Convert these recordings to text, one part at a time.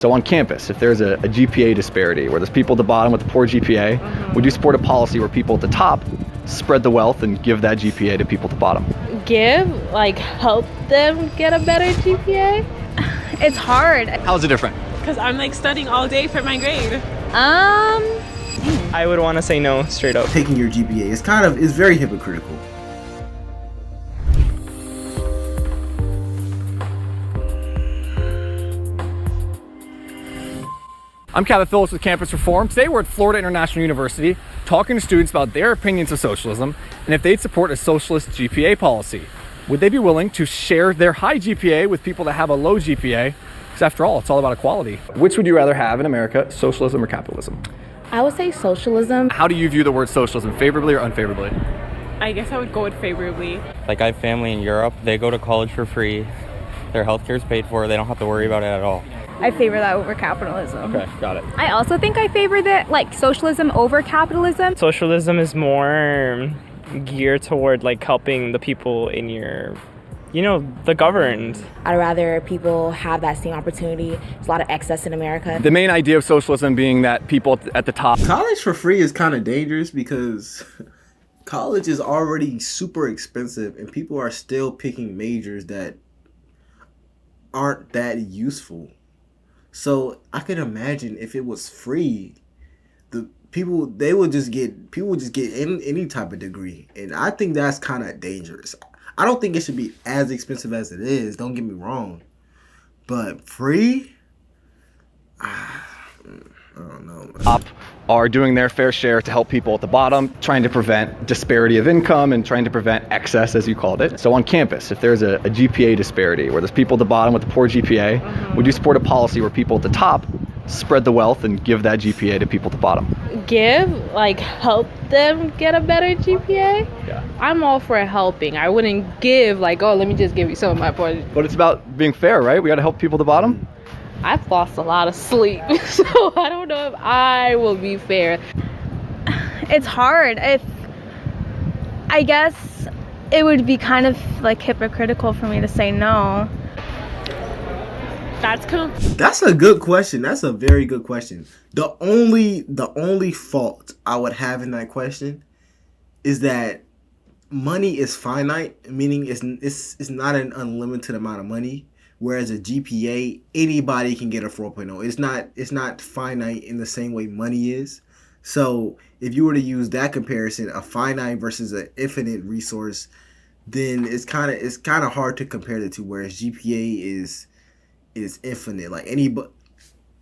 So on campus, if there's a GPA disparity where there's people at the bottom with a poor GPA, would you support a policy where people at the top spread the wealth and give that GPA to people at the bottom? Help them get a better GPA? It's hard. How is it different? Because I'm studying all day for my grade. I would want to say no, straight up. Taking your GPA is very hypocritical. I'm Kevin Phillips with Campus Reform. Today we're at Florida International University talking to students about their opinions of socialism and if they'd support a socialist GPA policy. Would they be willing to share their high GPA with people that have a low GPA? Because after all, it's all about equality. Which would you rather have in America, socialism or capitalism? I would say socialism. How do you view the word socialism, favorably or unfavorably? I guess I would go with favorably. I have family in Europe. They go to college for free. Their healthcare is paid for. They don't have to worry about it at all. I favor that over capitalism. Okay, got it. I also think I favor socialism over capitalism. Socialism is more geared toward helping the people in your, the governed. I'd rather people have that same opportunity. There's a lot of excess in America. The main idea of socialism being that people at the top. College for free is kind of dangerous because college is already super expensive and people are still picking majors that aren't that useful. So I could imagine if it was free, people would just get any type of degree, and I think that's kind of dangerous. I don't think it should be as expensive as it is. Don't get me wrong, but free, I don't know. Top are doing their fair share to help people at the bottom, trying to prevent disparity of income and trying to prevent excess, as you called it. So on campus, if there's a GPA disparity where there's people at the bottom with a poor GPA, would you support a policy where people at the top spread the wealth and give that GPA to people at the bottom? Help them get a better GPA? Yeah. I'm all for helping. I wouldn't give let me just give you some of my points. But it's about being fair, right? We got to help people at the bottom. I've lost a lot of sleep, so I don't know if I will be fair. It's hard. I guess it would be kind of hypocritical for me to say no. That's a good question. That's a very good question. The only fault I would have in that question is that money is finite, meaning it's not an unlimited amount of money. Whereas a GPA, anybody can get a 4.0. It's not finite in the same way money is. So if you were to use that comparison, a finite versus an infinite resource, then it's kind of hard to compare the two. Whereas GPA is infinite.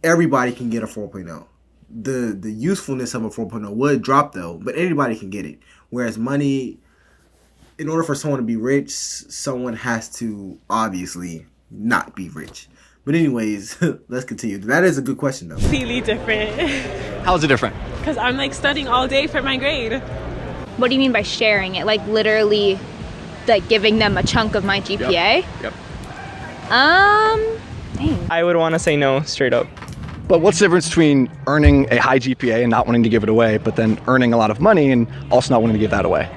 Everybody can get a 4.0. The usefulness of a 4.0 would drop though, but anybody can get it. Whereas money, in order for someone to be rich, someone has to obviously not be rich. But anyways, let's continue. That is a good question though. Completely different. How is it different? Because I'm studying all day for my grade. What do you mean by sharing it? Literally giving them a chunk of my GPA? Yep. Dang. I would want to say no, straight up. But what's the difference between earning a high GPA and not wanting to give it away, but then earning a lot of money and also not wanting to give that away?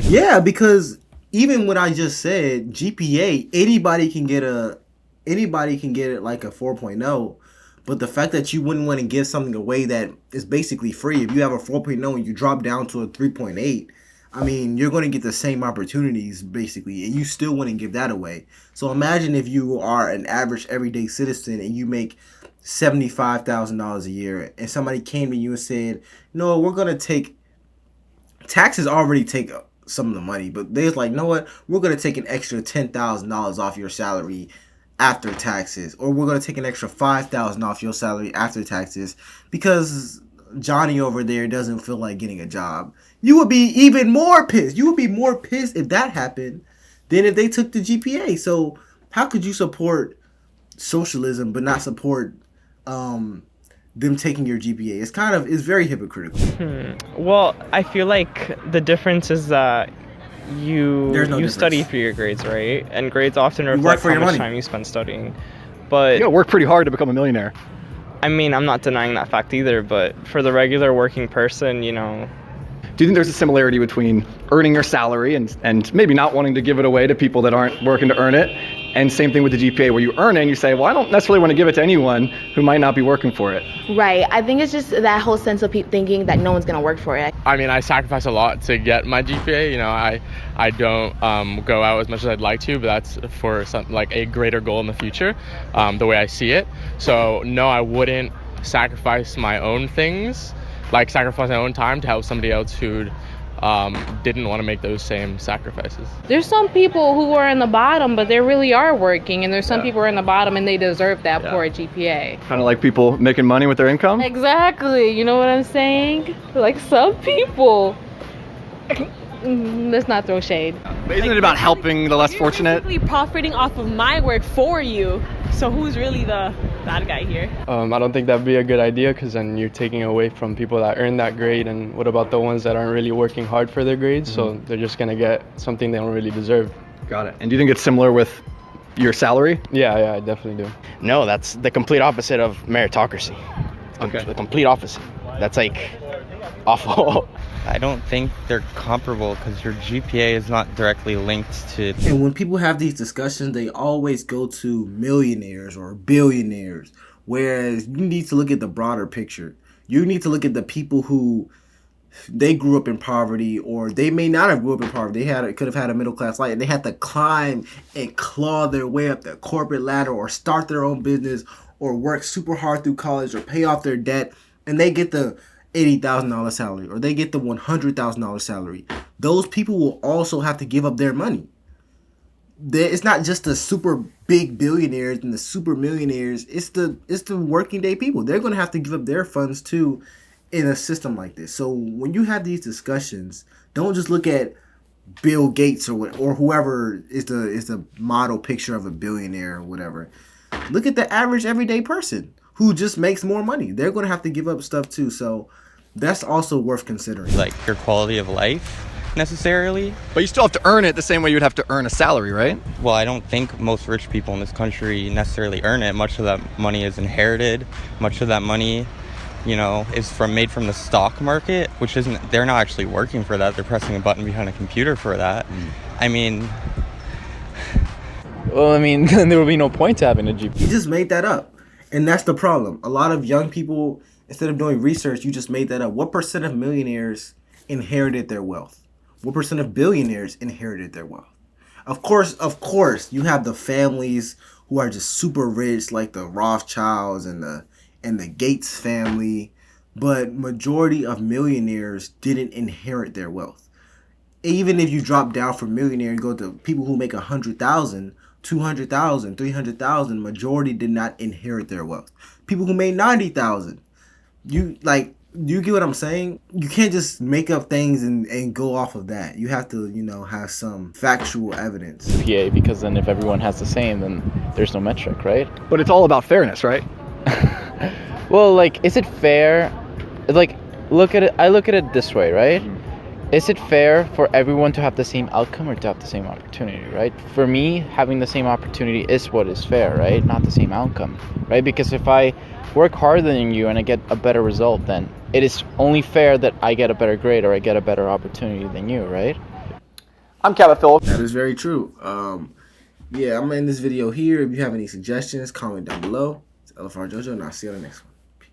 Yeah, because even what I just said, GPA, anybody can get it like a 4.0, but the fact that you wouldn't want to give something away that is basically free, if you have a 4.0 and you drop down to a 3.8, I mean, you're going to get the same opportunities basically, and you still wouldn't give that away. So imagine if you are an average everyday citizen and you make $75,000 a year and somebody came to you and said, no, we're going to take, taxes already take some of the money, but they're like, you know what, we're going to take an extra $10,000 off your salary after taxes, or we're going to take an extra $5,000 off your salary after taxes because Johnny over there doesn't feel like getting a job. You would be even more pissed. You would be more pissed if that happened than if they took the GPA. So how could you support socialism but not support them taking your GPA? It's very hypocritical. Well, I feel like the difference is that you study for your grades, right? And grades often reflect how much time you spend studying. But You gotta work pretty hard to become a millionaire. I mean, I'm not denying that fact either, but for the regular working person, Do you think there's a similarity between earning your salary and maybe not wanting to give it away to people that aren't working to earn it, And same thing with the GPA, where you earn it and you say, well, I don't necessarily want to give it to anyone who might not be working for it. Right. I think it's just that whole sense of thinking that no one's going to work for it. I mean, I sacrifice a lot to get my GPA. You know, I don't go out as much as I'd like to, but that's for like a greater goal in the future, the way I see it. So no, I wouldn't sacrifice my own things, like sacrifice my own time to help somebody else who didn't want to make those same sacrifices. There's some people who are in the bottom, but they really are working, and there's some people who are in the bottom and they deserve that poor GPA. Kind of like people making money with their income? Exactly, you know what I'm saying? Like some people. Let's not throw shade. But isn't it about helping the less fortunate? Basically profiting off of my work for you. So who's really the bad guy here? I don't think that'd be a good idea, because then you're taking away from people that earn that grade. And what about the ones that aren't really working hard for their grades? So they're just gonna get something they don't really deserve. Got it. And do you think it's similar with your salary? Yeah, I definitely do. No, that's the complete opposite of meritocracy. Okay. The complete opposite. That's like awful. I don't think they're comparable because your GPA is not directly linked to... And when people have these discussions, they always go to millionaires or billionaires, whereas you need to look at the broader picture. You need to look at the people who they grew up in poverty, or they may not have grew up in poverty. They could have had a middle class life, and they had to climb and claw their way up the corporate ladder, or start their own business, or work super hard through college, or pay off their debt, and they get the $80,000 salary, or they get the $100,000 salary. Those people will also have to give up their money. It's not just the super big billionaires and the super millionaires. It's the working day people. They're going to have to give up their funds too in a system like this. So when you have these discussions, don't just look at Bill Gates or whoever is the model picture of a billionaire or whatever. Look at the average everyday person who just makes more money. They're going to have to give up stuff too. So that's also worth considering. Like your quality of life, necessarily. But you still have to earn it the same way you'd have to earn a salary, right? Well, I don't think most rich people in this country necessarily earn it. Much of that money is inherited. Much of that money, you know, is made from the stock market, which isn't, they're not actually working for that. They're pressing a button behind a computer for that. I mean... Well, I mean, then there would be no point to having a GPA. You just made that up. And that's the problem. A lot of young people, instead of doing research, you just made that up. What percent of millionaires inherited their wealth? What percent of billionaires inherited their wealth? Of course, you have the families who are just super rich, like the Rothschilds and the Gates family. But majority of millionaires didn't inherit their wealth. Even if you drop down from millionaire and go to people who make 100,000, 200,000, 300,000, majority did not inherit their wealth. People who made 90,000, you get what I'm saying? You can't just make up things and go off of that. You have to, have some factual evidence. GPA, because then if everyone has the same, then there's no metric, right? But it's all about fairness, right? Well, is it fair? I look at it this way, right? Is it fair for everyone to have the same outcome or to have the same opportunity, right? For me, having the same opportunity is what is fair, right? Not the same outcome, right? Because if I work harder than you and I get a better result, then it is only fair that I get a better grade or I get a better opportunity than you, right? I'm Cashapp Phillips. That is very true. I'm going to end this video here. If you have any suggestions, comment down below. It's LFR Jojo, and I'll see you on the next one.